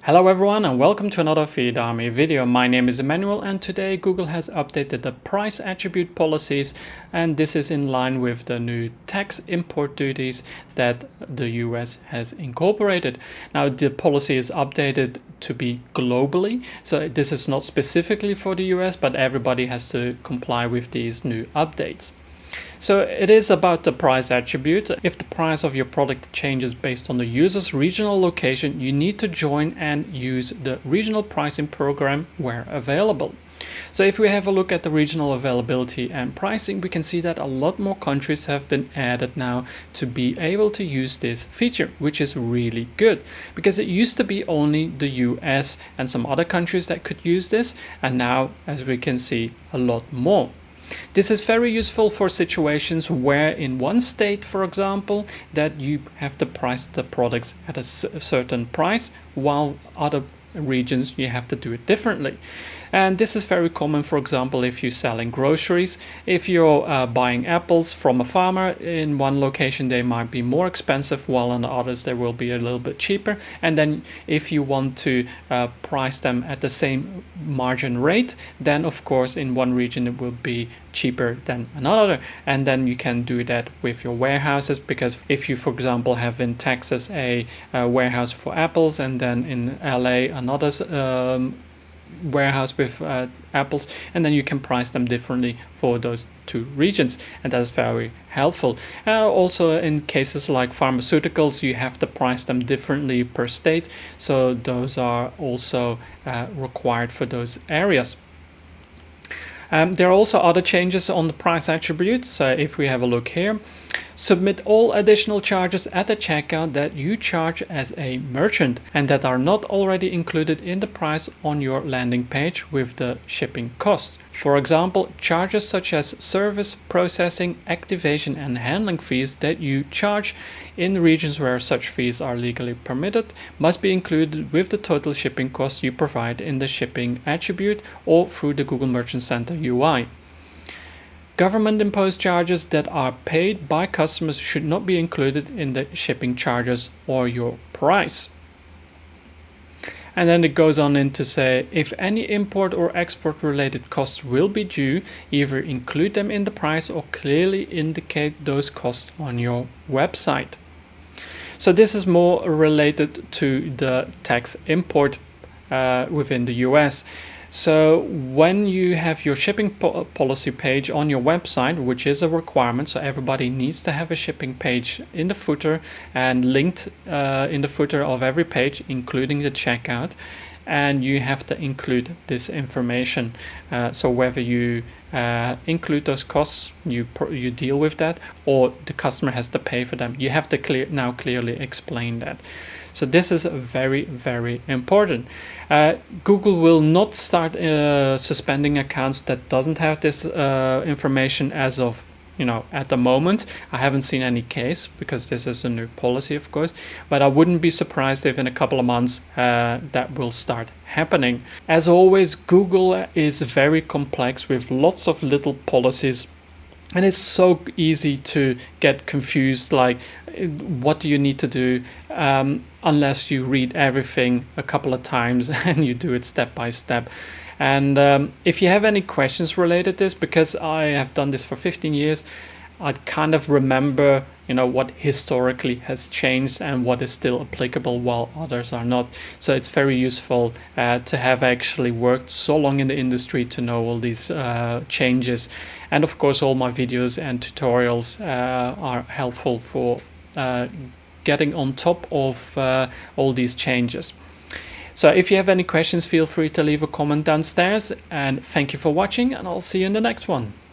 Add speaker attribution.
Speaker 1: Hello everyone and welcome to another Feed Army video. My name is Emmanuel and today Google has updated the price attribute policies, and this is in line with the new tax import duties that the US has incorporated. Now the policy is updated to be globally, so this is not specifically for the US, but everybody has to comply with these new updates. So it is about the price attribute. If the price of your product changes based on the user's regional location, you need to join and use the regional pricing program where available. So if we have a look at the regional availability and pricing, we can see that a lot more countries have been added now to be able to use this feature, which is really good because it used to be only the US and some other countries that could use this, and now, as we can see, a lot more. This is very useful for situations where in one state, for example, that you have to price the products at a certain price, while other regions you have to do it differently. And this is very common, for example, if you're selling groceries. If you're buying apples from a farmer, in one location they might be more expensive, while in others they will be a little bit cheaper. And then if you want to price them at the same margin rate, then of course in one region it will be cheaper than another. And then you can do that with your warehouses, because if you, for example, have in Texas a warehouse for apples and then in LA another warehouse with apples, and then you can price them differently for those two regions, and that is very helpful. Also in cases like pharmaceuticals, you have to price them differently per state, so those are also required for those areas. There are also other changes on the price attribute. So if we have a look here, submit all additional charges at the checkout that you charge as a merchant and that are not already included in the price on your landing page with the shipping cost. For example, charges such as service, processing, activation and handling fees that you charge in regions where such fees are legally permitted must be included with the total shipping cost you provide in the shipping attribute or through the Google Merchant Center UI. Government-imposed charges that are paid by customers should not be included in the shipping charges or your price. And then it goes on to say, if any import or export related costs will be due, either include them in the price or clearly indicate those costs on your website. So this is more related to the tax import within the US. So when you have your shipping policy page on your website, which is a requirement, so everybody needs to have a shipping page in the footer and linked in the footer of every page, including the checkout, and you have to include this information. So whether you include those costs, you deal with that, or the customer has to pay for them, you have to clearly explain that. So this is very, very important. Google will not start suspending accounts that doesn't have this information as of at the moment. I haven't seen any case because this is a new policy, of course, but I wouldn't be surprised if in a couple of months that will start happening. As always, Google is very complex with lots of little policies. And it's so easy to get confused, like what do you need to do, unless you read everything a couple of times and you do it step by step. And if you have any questions related to this, because I have done this for 15 years, I kind of remember what historically has changed and what is still applicable while others are not. So it's very useful to have actually worked so long in the industry to know all these changes. And of course all my videos and tutorials are helpful for getting on top of all these changes. So if you have any questions, feel free to leave a comment downstairs, and thank you for watching, and I'll see you in the next one.